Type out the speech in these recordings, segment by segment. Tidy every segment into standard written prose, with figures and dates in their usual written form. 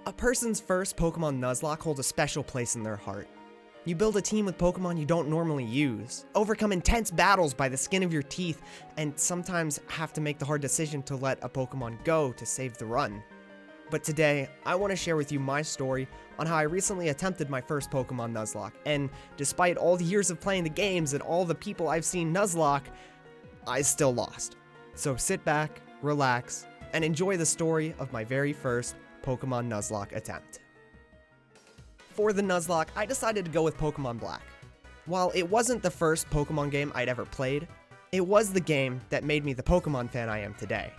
A person's first Pokemon Nuzlocke holds a special place in their heart. You build a team with Pokemon you don't normally use, overcome intense battles by the skin of your teeth, and sometimes have to make the hard decision to let a Pokemon go to save the run. But today, I want to share with you my story on how I recently attempted my first Pokemon Nuzlocke, and despite all the years of playing the games and all the people I've seen Nuzlocke, I still lost. So sit back, relax, and enjoy the story of my very first Pokemon Nuzlocke attempt. For the Nuzlocke, I decided to go with Pokemon Black. While it wasn't the first Pokemon game I'd ever played, it was the game that made me the Pokemon fan I am today.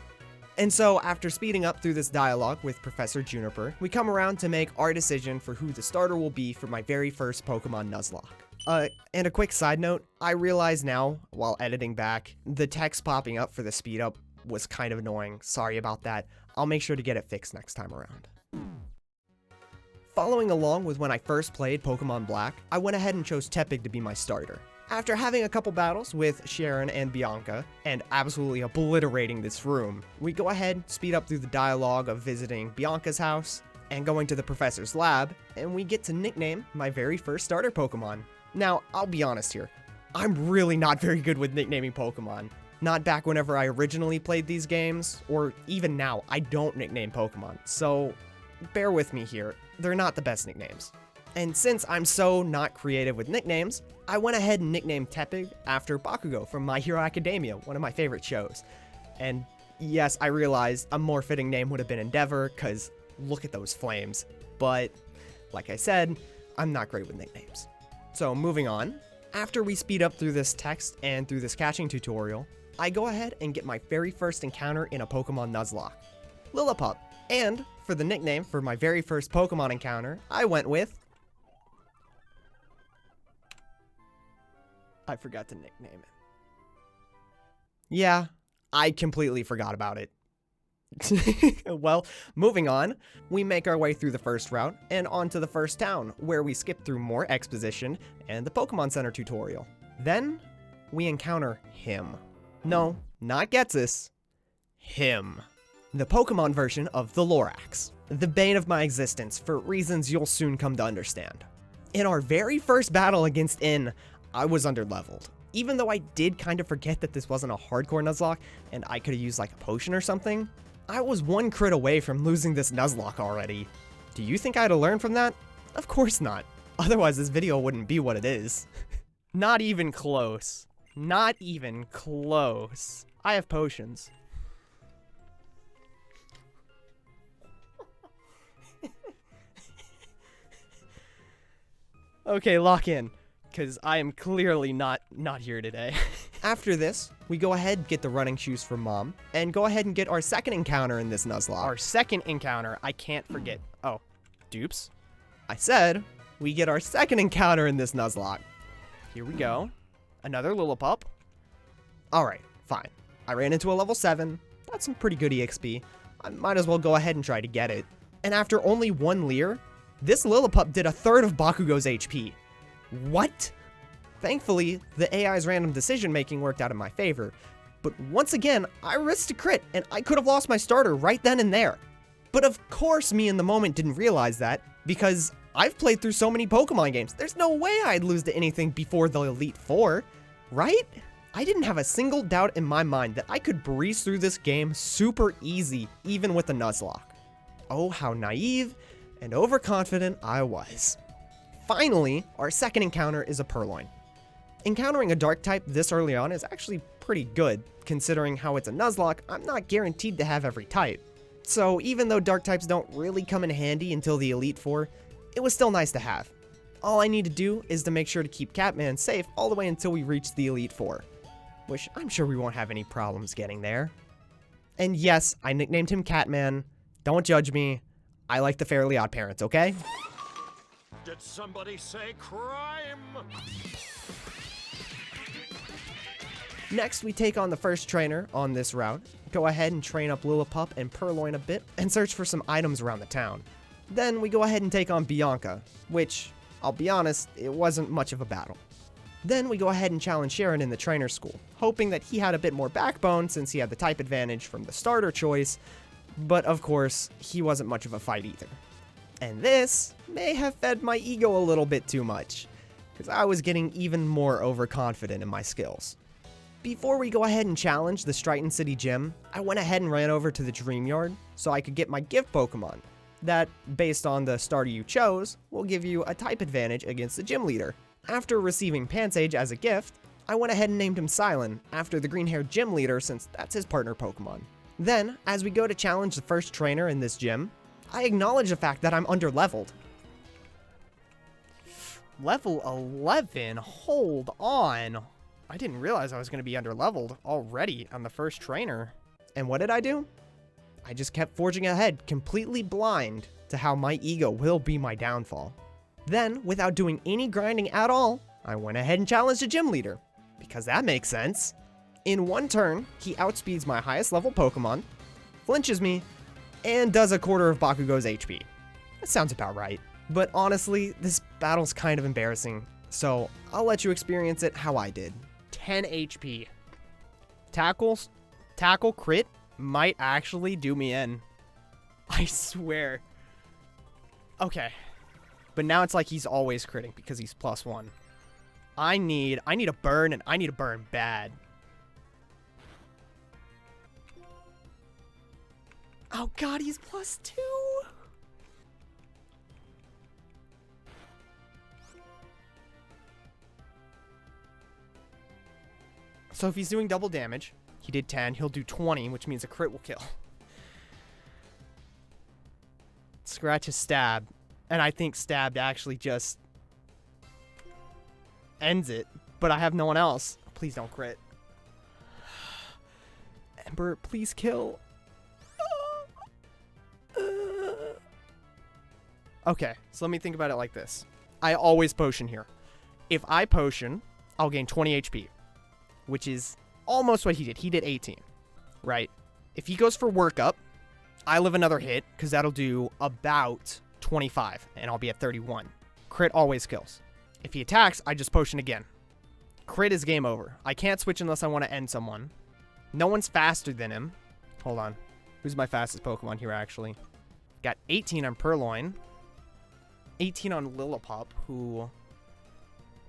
And so, after speeding up through this dialogue with Professor Juniper, we come around to make our decision for who the starter will be for my very first Pokemon Nuzlocke. And a quick side note, I realize now, while editing back, the text popping up for the speed up was kind of annoying. Sorry about that. I'll make sure to get it fixed next time around. Following along with when I first played Pokemon Black, I went ahead and chose Tepig to be my starter. After having a couple battles with Sharon and Bianca, and absolutely obliterating this room, we go ahead, speed up through the dialogue of visiting Bianca's house, and going to the professor's lab, and we get to nickname my very first starter Pokemon. Now, I'll be honest here, I'm really not very good with nicknaming Pokemon. Not back whenever I originally played these games, or even now, I don't nickname Pokemon, so bear with me here, they're not the best nicknames. And since I'm so not creative with nicknames, I went ahead and nicknamed Tepig after Bakugo from My Hero Academia, one of my favorite shows. And yes, I realized a more fitting name would have been Endeavor, cause look at those flames. But, like I said, I'm not great with nicknames. So moving on, after we speed up through this text and through this catching tutorial, I go ahead and get my very first encounter in a Pokemon Nuzlocke, Lillipup. And for the nickname for my very first Pokemon encounter, I went with... I forgot to nickname it. Yeah, I completely forgot about it. Well, moving on, we make our way through the first route and on to the first town, where we skip through more exposition and the Pokemon Center tutorial. Then, we encounter him. No, not Getsis. Him. The Pokemon version of the Lorax. The bane of my existence for reasons you'll soon come to understand. In our very first battle against In, I was underleveled. Even though I did kind of forget that this wasn't a hardcore Nuzlocke and I could have used like a potion or something, I was one crit away from losing this Nuzlocke already. Do you think I'd have learned from that? Of course not. Otherwise this video wouldn't be what it is. Not even close. Not even close. I have potions. Okay, lock in, because I am clearly not here today. After this, we go ahead and get the running shoes from Mom, and go ahead and get our second encounter in this Nuzlocke. Our second encounter, I can't forget. Oh, dupes. I said, we get our second encounter in this Nuzlocke. Here we go. Another Lillipup. Alright, fine. I ran into a level 7. That's some pretty good EXP. I might as well go ahead and try to get it. And after only one Leer, this Lillipup did a third of Bakugo's HP. What? Thankfully, the AI's random decision making worked out in my favor. But once again, I risked a crit and I could have lost my starter right then and there. But of course me in the moment didn't realize that, because I've played through so many Pokemon games, there's no way I'd lose to anything before the Elite Four, right? I didn't have a single doubt in my mind that I could breeze through this game super easy, even with the Nuzlocke. Oh, how naive and overconfident I was. Finally, our second encounter is a Purloin. Encountering a Dark type this early on is actually pretty good, considering how it's a Nuzlocke, I'm not guaranteed to have every type. So even though Dark types don't really come in handy until the Elite Four, it was still nice to have. All I need to do is to make sure to keep Catman safe all the way until we reach the Elite Four, which I'm sure we won't have any problems getting there. And yes, I nicknamed him Catman. Don't judge me. I like the Fairly Odd Parents, okay? Did somebody say crime? Next, we take on the first trainer on this route, go ahead and train up Lillipup and Purloin a bit, and search for some items around the town. Then we go ahead and take on Bianca, which, I'll be honest, it wasn't much of a battle. Then we go ahead and challenge Sharon in the trainer school, hoping that he had a bit more backbone since he had the type advantage from the starter choice, but of course, he wasn't much of a fight either. And this may have fed my ego a little bit too much, because I was getting even more overconfident in my skills. Before we go ahead and challenge the Strighton City Gym, I went ahead and ran over to the Dream Yard so I could get my gift Pokemon. That, based on the starter you chose, will give you a type advantage against the gym leader. After receiving Pansage as a gift, I went ahead and named him Silent after the green-haired gym leader since that's his partner Pokemon. Then, as we go to challenge the first trainer in this gym, I acknowledge the fact that I'm underleveled. Level 11? Hold on. I didn't realize I was going to be underleveled already on the first trainer. And what did I do? I just kept forging ahead, completely blind to how my ego will be my downfall. Then, without doing any grinding at all, I went ahead and challenged the gym leader, because that makes sense. In one turn, he outspeeds my highest level Pokemon, flinches me, and does a quarter of Bakugo's HP. That sounds about right. But honestly, this battle's kind of embarrassing, so I'll let you experience it how I did. 10 HP. Tackle crit might actually do me in. I swear. Okay. But now it's like he's always critting because he's +1. I need a burn, and I need a burn bad. Oh god, he's +2. So if he's doing double damage, he did 10, he'll do 20, which means a crit will kill. Scratch his stab. And I think stabbed actually just ends it. But I have no one else. Please don't crit. Ember, please kill. Okay, so let me think about it like this. I always potion here. If I potion, I'll gain 20 HP. Which is almost what he did. He did 18, right? If he goes for workup, I live another hit, because that'll do about 25, and I'll be at 31. Crit always kills. If he attacks, I just potion again. Crit is game over. I can't switch unless I want to end someone. No one's faster than him. Hold on. Who's my fastest Pokemon here, actually? Got 18 on Purloin. 18 on Lillipup, who...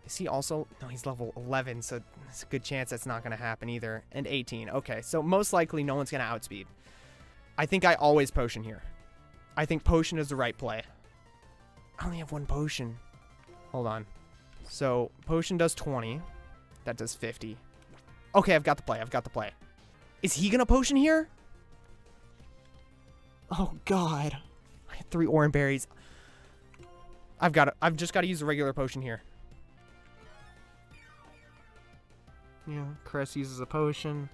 Is he also... No, he's level 11, so it's a good chance that's not going to happen either. And 18. Okay, so most likely no one's going to outspeed. I think I always potion here. I think potion is the right play. I only have one potion. Hold on. So, potion does 20. That does 50. Okay, I've got the play. Is he going to potion here? Oh, God. I had 3 Oran Berries. I've just got to use a regular potion here. Yeah, Chris uses a potion,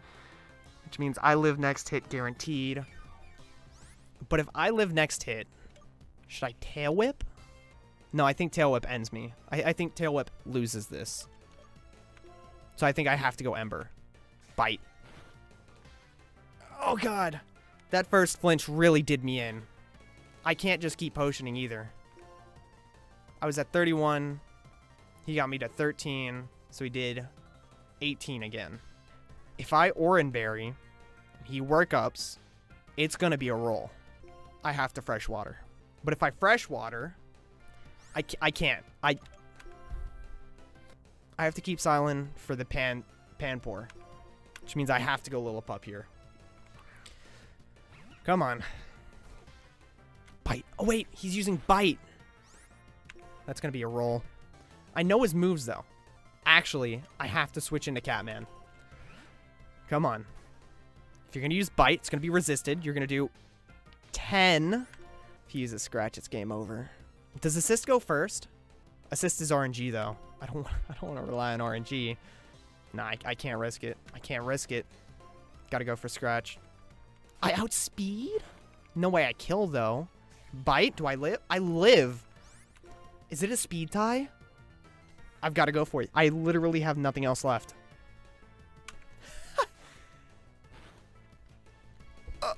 which means I live next hit guaranteed. But if I live next hit, should I Tail Whip? No, I think Tail Whip ends me. I think Tail Whip loses this. So I think I have to go Ember. Bite. Oh, God. That first flinch really did me in. I can't just keep potioning either. I was at 31. He got me to 13. So he did 18 again. If I Oran Berry, he workups, it's going to be a roll. I have to fresh water. But if I fresh water, I can't. I have to keep silent for the Panpour, which means I have to go Lillipup here. Come on. Bite. Oh, wait. He's using Bite. That's going to be a roll. I know his moves, though. Actually, I have to switch into Catman. Come on. If you're going to use Bite, it's going to be resisted. You're going to do 10. If he uses Scratch, it's game over. Does Assist go first? Assist is RNG, though. I don't want to rely on RNG. Nah, I can't risk it. I can't risk it. Got to go for Scratch. I outspeed? No way I kill, though. Bite? Do I live? I live. Is it a speed tie? I've got to go for it. I literally have nothing else left. No!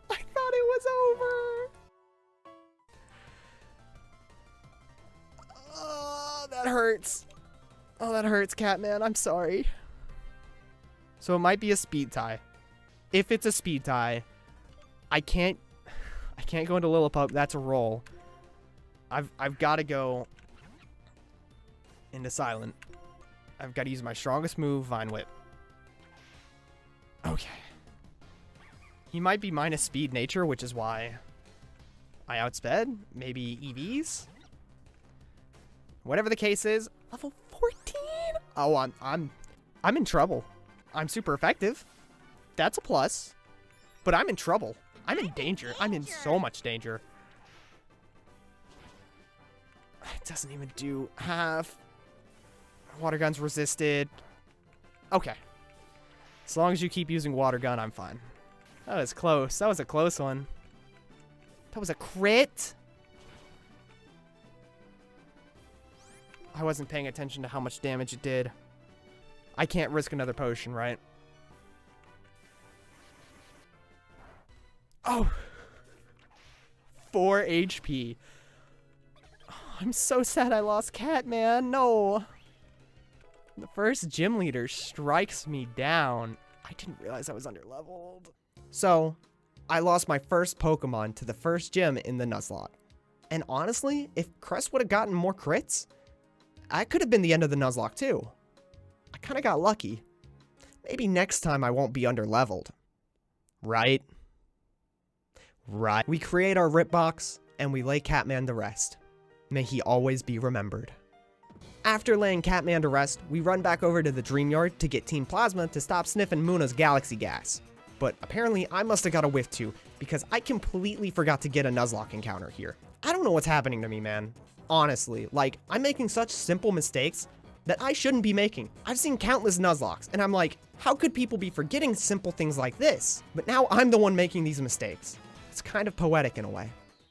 I thought it was over. Oh, that hurts. Oh, that hurts, Catman. I'm sorry. So it might be a speed tie. If it's a speed tie, I can't go into Lilliput. That's a roll. I've got to go into Silent. I've got to use my strongest move, Vine Whip. Okay. He might be minus speed nature, which is why I outsped. Maybe EVs? Whatever the case is, level 14? Oh, I'm in trouble. I'm super effective. That's a plus. But I'm in trouble. I'm in danger. I'm in so much danger. It doesn't even do half. Water gun's resisted. Okay. As long as you keep using water gun, I'm fine. That was close. That was a close one. That was a crit. I wasn't paying attention to how much damage it did. I can't risk another potion, right? Oh. 4 HP. Oh, I'm so sad I lost Cat, man. No. The first gym leader strikes me down. I didn't realize I was underleveled. So, I lost my first Pokemon to the first gym in the Nuzlocke. And honestly, if Crest would have gotten more crits, I could have been the end of the Nuzlocke too. I kind of got lucky. Maybe next time I won't be underleveled. Right? Right. We create our rip box, and we lay Catman to rest. May he always be remembered. After laying Catman to rest, we run back over to the Dream Yard to get Team Plasma to stop sniffing Muna's galaxy gas. But apparently I must have got a whiff too, because I completely forgot to get a Nuzlocke encounter here. I don't know what's happening to me, man. Honestly, like, I'm making such simple mistakes that I shouldn't be making. I've seen countless Nuzlockes, and I'm like, how could people be forgetting simple things like this? But now I'm the one making these mistakes. It's kind of poetic in a way.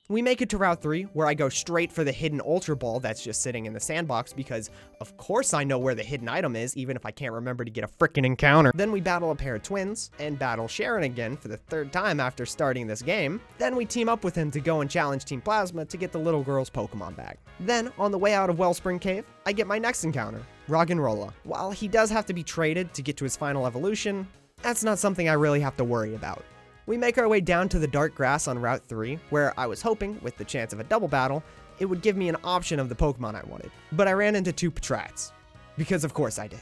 We make it to Route 3, where I go straight for the hidden Ultra Ball that's just sitting in the sandbox because, of course, I know where the hidden item is, even if I can't remember to get a frickin' encounter. Then we battle a pair of twins, and battle Sharon again for the 3rd time after starting this game. Then we team up with him to go and challenge Team Plasma to get the little girl's Pokemon bag. Then, on the way out of Wellspring Cave, I get my next encounter, Roggenrola. While he does have to be traded to get to his final evolution, that's not something I really have to worry about. We make our way down to the dark grass on Route 3, where I was hoping, with the chance of a double battle, it would give me an option of the Pokemon I wanted. But I ran into 2 Patrats. Because of course I did.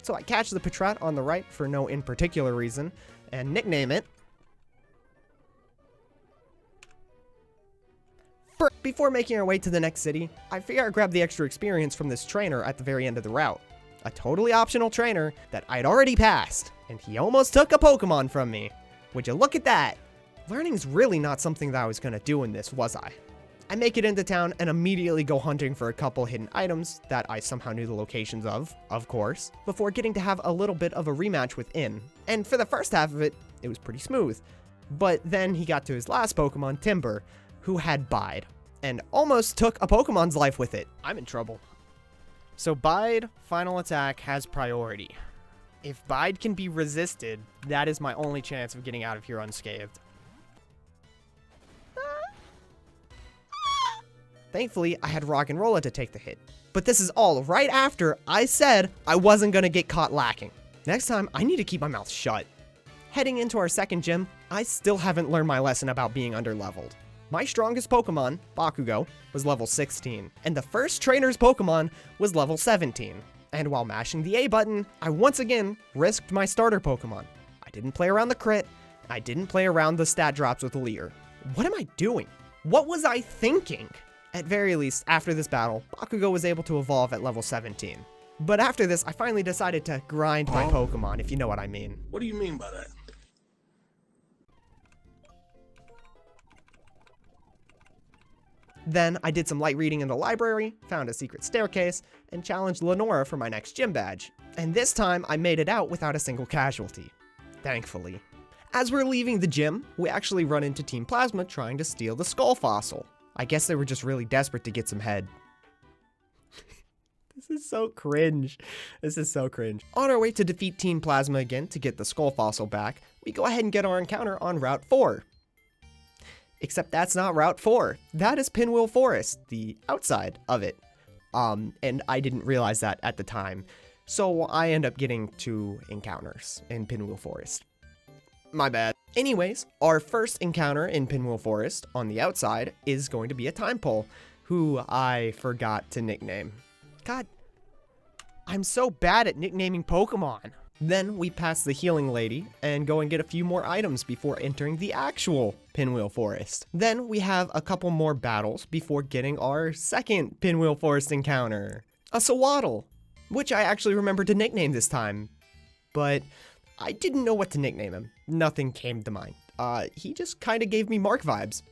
So I catch the Patrat on the right for no in particular reason, and nickname it Before making our way to the next city, I figure I'd grab the extra experience from this trainer at the very end of the route. A totally optional trainer that I'd already passed, and he almost took a Pokemon from me. Would you look at that? Learning's really not something that I was gonna do in this, was I? I make it into town and immediately go hunting for a couple hidden items that I somehow knew the locations of course, before getting to have a little bit of a rematch with In. And for the first half of it, it was pretty smooth. But then he got to his last Pokemon, Timber, who had Bide, and almost took a Pokemon's life with it. I'm in trouble. So Bide, final attack, has priority. If Bide can be resisted, that is my only chance of getting out of here unscathed. Thankfully, I had Roggenrola to take the hit. But this is all right after I said I wasn't gonna get caught lacking. Next time, I need to keep my mouth shut. Heading into our second gym, I still haven't learned my lesson about being underleveled. My strongest Pokemon, Bakugo, was level 16, and the first trainer's Pokemon was level 17. And while mashing the A button, I once again risked my starter Pokemon. I didn't play around the crit, I didn't play around the stat drops with Leer. What am I doing? What was I thinking? At very least, after this battle, Bakugo was able to evolve at level 17. But after this, I finally decided to grind my Pokemon, if you know what I mean. What do you mean by that? Then I did some light reading in the library, found a secret staircase, and challenged Lenora for my next gym badge. And this time, I made it out without a single casualty. Thankfully. As we're leaving the gym, we actually run into Team Plasma trying to steal the skull fossil. I guess they were just really desperate to get some head. This is so cringe. This is so cringe. On our way to defeat Team Plasma again to get the skull fossil back, we go ahead and get our encounter on Route 4. Except that's not Route 4. That is Pinwheel Forest, the outside of it. And I didn't realize that at the time. So I end up getting 2 encounters in Pinwheel Forest. My bad. Anyways, our first encounter in Pinwheel Forest on the outside is going to be a Time Pole, who I forgot to nickname. God, I'm so bad at nicknaming Pokemon. Then we pass the Healing Lady and go and get a few more items before entering the actual Pinwheel Forest. Then we have a couple more battles before getting our second Pinwheel Forest encounter, a Sawaddle, which I actually remembered to nickname this time, but I didn't know what to nickname him. Nothing came to mind. He just kind of gave me Mark vibes.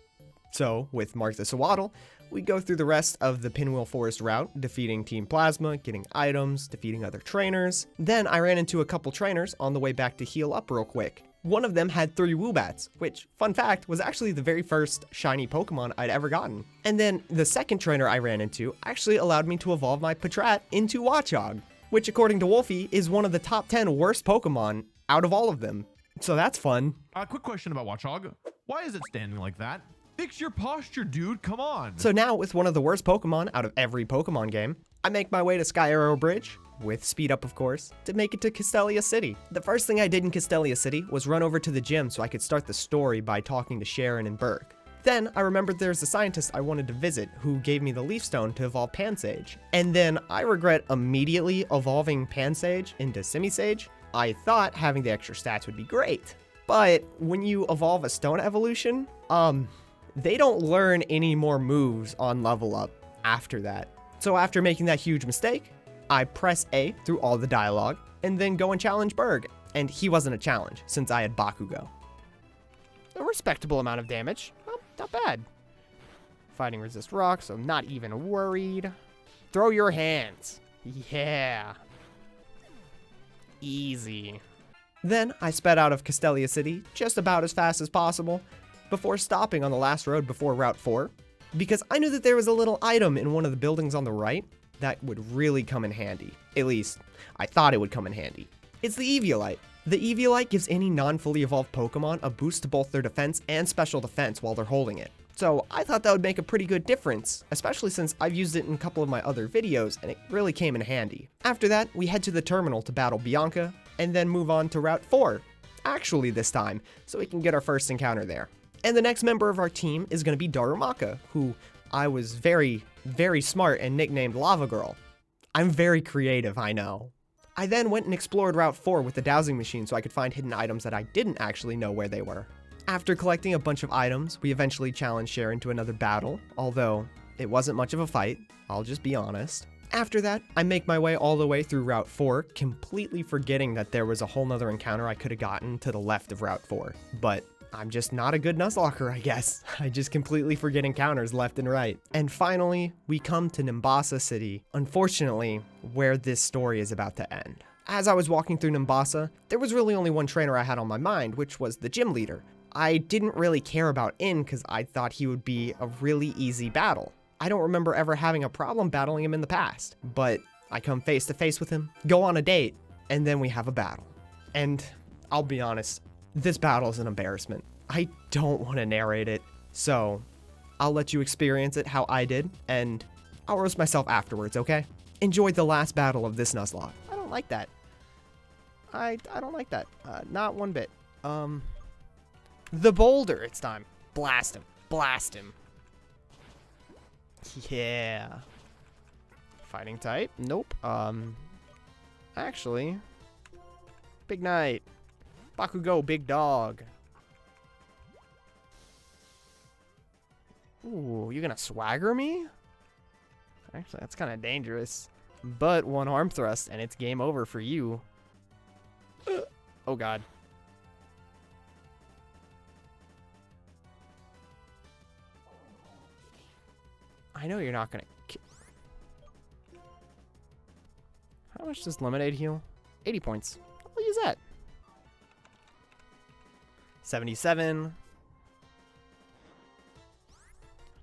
So, with Mark the Sawaddle, we go through the rest of the Pinwheel Forest route, defeating Team Plasma, getting items, defeating other trainers. Then I ran into a couple trainers on the way back to heal up real quick. One of them had 3 Woobats, which, fun fact, was actually the very first shiny Pokemon I'd ever gotten. And then the second trainer I ran into actually allowed me to evolve my Patrat into Watchog, which according to Wolfie is one of the top 10 worst Pokemon out of all of them. So that's fun. Quick question about Watchog. Why is it standing like that? Fix your posture, dude, come on. So now with one of the worst Pokemon out of every Pokemon game, I make my way to Sky Arrow Bridge, with speed up of course, to make it to Castelia City. The first thing I did in Castelia City was run over to the gym so I could start the story by talking to Sharon and Burke. Then I remembered there's a scientist I wanted to visit who gave me the Leaf Stone to evolve Pansage. And then I regret immediately evolving Pansage into Simisage. I thought having the extra stats would be great. But when you evolve a stone evolution, they don't learn any more moves on level up after that. So after making that huge mistake, I press A through all the dialogue and then go and challenge Berg. And he wasn't a challenge since I had Bakugo. A respectable amount of damage. Well, not bad. Fighting resist rock, so not even worried. Throw your hands. Yeah. Easy. Then I sped out of Castelia City just about as fast as possible before stopping on the last road before Route 4, because I knew that there was a little item in one of the buildings on the right that would really come in handy. At least, I thought it would come in handy. It's the Eviolite. The Eviolite gives any non-fully evolved Pokemon a boost to both their defense and special defense while they're holding it. So I thought that would make a pretty good difference, especially since I've used it in a couple of my other videos and it really came in handy. After that, we head to the terminal to battle Bianca, and then move on to Route 4, actually this time, so we can get our first encounter there. And the next member of our team is going to be Darumaka, who I was very, very smart and nicknamed Lava Girl. I'm very creative, I know. I then went and explored Route 4 with the dowsing machine so I could find hidden items that I didn't actually know where they were. After collecting a bunch of items, we eventually challenged Sharon to another battle, although it wasn't much of a fight, I'll just be honest. After that, I make my way all the way through Route 4, completely forgetting that there was a whole nother encounter I could have gotten to the left of Route 4, but I'm just not a good Nuzlocker, I guess. I just completely forget encounters left and right. And finally, we come to Nimbasa City, unfortunately, where this story is about to end. As I was walking through Nimbasa, there was really only one trainer I had on my mind, which was the gym leader. I didn't really care about In because I thought he would be a really easy battle. I don't remember ever having a problem battling him in the past, but I come face to face with him, go on a date, and then we have a battle. And I'll be honest, this battle is an embarrassment. I don't want to narrate it, so I'll let you experience it how I did, and I'll roast myself afterwards, okay? Enjoy the last battle of this Nuzlocke. I don't like that. I don't like that. Not one bit. The boulder, it's time. Blast him. Blast him. Yeah. Fighting type? Nope. Actually. Big Knight. Bakugo, big dog. Ooh, you gonna swagger me? Actually, that's kind of dangerous. But one arm thrust, and it's game over for you. Oh, God. I know you're not gonna... How much does Lemonade heal? 80 points. I'll use that. 77.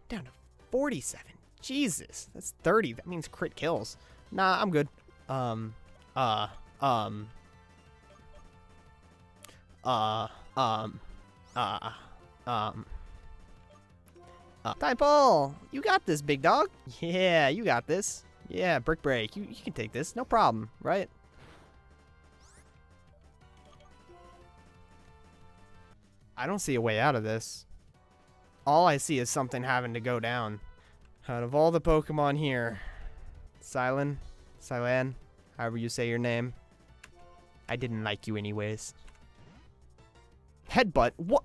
Down to 47. Jesus, that's 30. That means crit kills. Nah, I'm good. Time Ball, you got this, big dog. Yeah, you got this. Yeah, Brick Break, you can take this, no problem, right? I don't see a way out of this. All I see is something having to go down. Out of all the Pokemon here, Silan, however you say your name, I didn't like you anyways. Headbutt? What?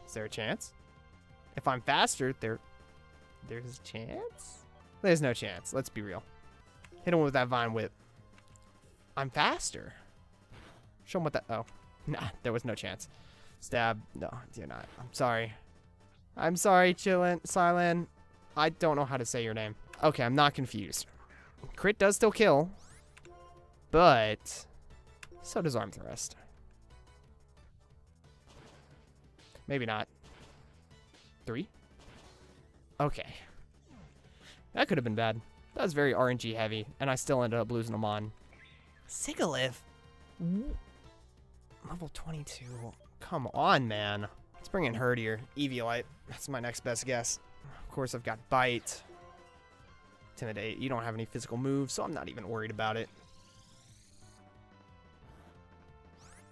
Is there a chance? If I'm faster, there's a chance? There's no chance. Let's be real. Hit him with that Vine Whip. I'm faster. Show him what that... Oh. Nah, there was no chance. Stab. No, you're not. I'm sorry. I'm sorry, Silan. I don't know how to say your name. Okay, I'm not confused. Crit does still kill. But... so does Arm Thrust. Maybe not. 3? Okay. That could have been bad. That was very RNG heavy, and I still ended up losing them on. Sigalith? Level 22. Come on, man. Let's bring in Herdier. Eviolite. That's my next best guess. Of course, I've got Bite. Intimidate. You don't have any physical moves, so I'm not even worried about it.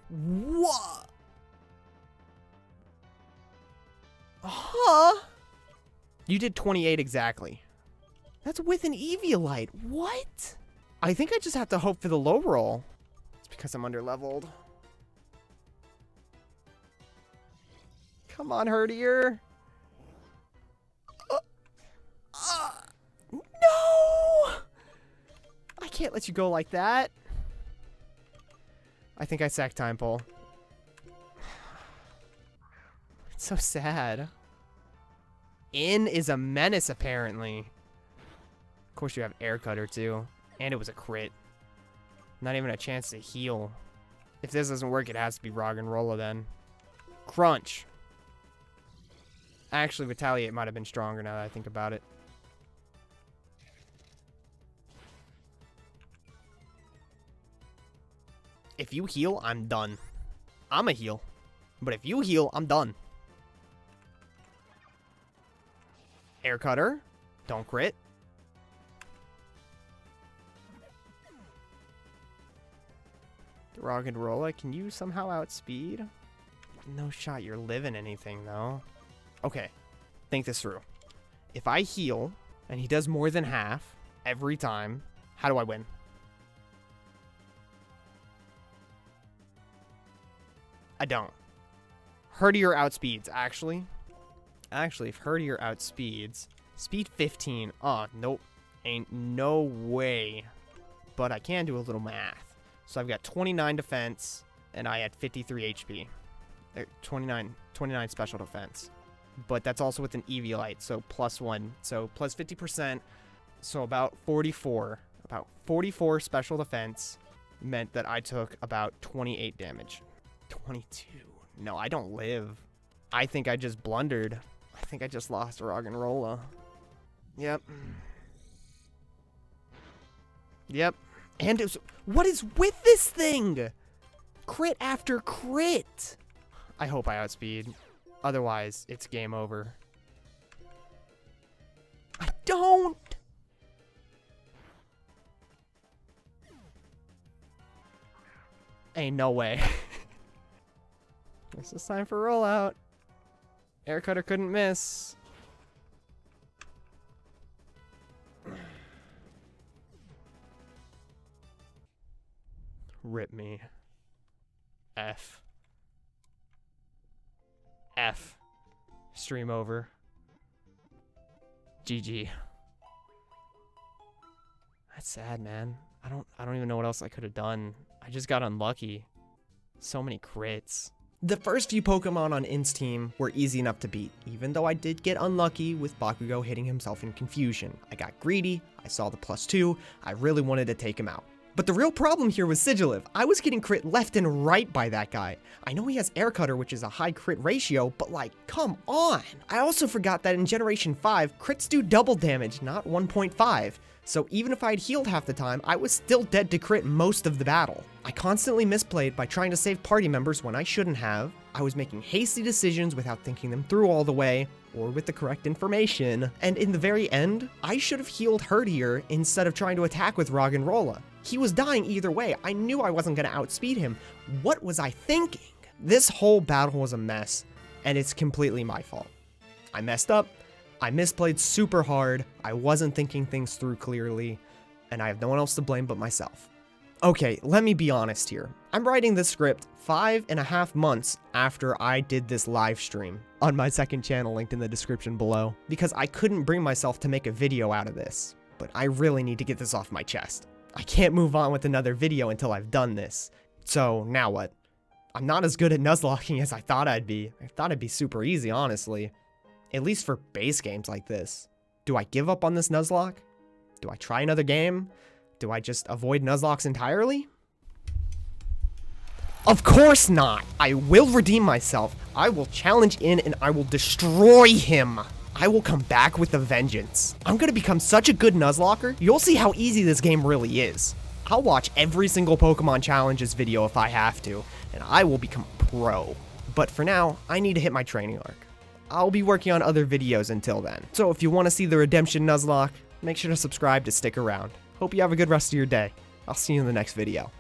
What? Huh? You did 28 exactly. That's with an Eviolite. What? I think I just have to hope for the low roll. It's because I'm underleveled. Come on, Herdier. No! I can't let you go like that. I think I sack Time Pole. It's so sad. In is a menace, apparently. Of course, you have Air Cutter, too. And it was a crit. Not even a chance to heal. If this doesn't work, it has to be Roggenrola, then. Crunch. Actually, Retaliate might have been stronger now that I think about it. If you heal, I'm done. I'm a heal. But if you heal, I'm done. Air Cutter. Don't crit. Roggenrola, can you somehow outspeed? No shot you're living anything, though. Okay. Think this through. If I heal, and he does more than half every time, how do I win? I don't. Herdier outspeeds, actually. Actually, if Herdier outspeeds, speed 15. Oh, nope. Ain't no way. But I can do a little math. So I've got 29 defense, and I had 53 HP. 29 special defense. But that's also with an Eviolite, so +1. So plus 50%. So about 44. About 44 special defense meant that I took about 28 damage. 22. No, I don't live. I think I just blundered. I think I just lost Roggenrola. Yep. Yep. And what is with this thing? Crit after crit. I hope I outspeed. Otherwise, it's game over. I don't. Ain't no way. Guess it's time for rollout. Air Cutter couldn't miss. Rip me. F. Stream over. GG. That's sad, man. I don't even know what else I could have done. I just got unlucky. So many crits. The first few Pokemon on In's team were easy enough to beat, even though I did get unlucky with Bakugo hitting himself in confusion. I got greedy, I saw the +2, I really wanted to take him out. But the real problem here was Sigilyph. I was getting crit left and right by that guy. I know he has Air Cutter, which is a high crit ratio, but like, come on! I also forgot that in Generation 5, crits do double damage, not 1.5. So even if I had healed half the time, I was still dead to crit most of the battle. I constantly misplayed by trying to save party members when I shouldn't have. I was making hasty decisions without thinking them through all the way, or with the correct information. And in the very end, I should have healed Herdier instead of trying to attack with Roggenrola. He was dying either way. I knew I wasn't going to outspeed him. What was I thinking? This whole battle was a mess, and it's completely my fault. I messed up. I misplayed super hard. I wasn't thinking things through clearly, and I have no one else to blame but myself. Okay, let me be honest here. I'm writing this script 5.5 months after I did this live stream on my second channel linked in the description below, because I couldn't bring myself to make a video out of this, but I really need to get this off my chest. I can't move on with another video until I've done this. So now what? I'm not as good at Nuzlocking as I thought I'd be. I thought it'd be super easy, honestly. At least for base games like this. Do I give up on this Nuzlocke? Do I try another game? Do I just avoid Nuzlocks entirely? Of course not! I will redeem myself. I will challenge in and I will destroy him. I will come back with a vengeance. I'm gonna become such a good Nuzlocker, you'll see how easy this game really is. I'll watch every single Pokemon Challenges video if I have to, and I will become pro. But for now, I need to hit my training arc. I'll be working on other videos until then. So if you want to see the Redemption Nuzlocke, make sure to subscribe to stick around. Hope you have a good rest of your day. I'll see you in the next video.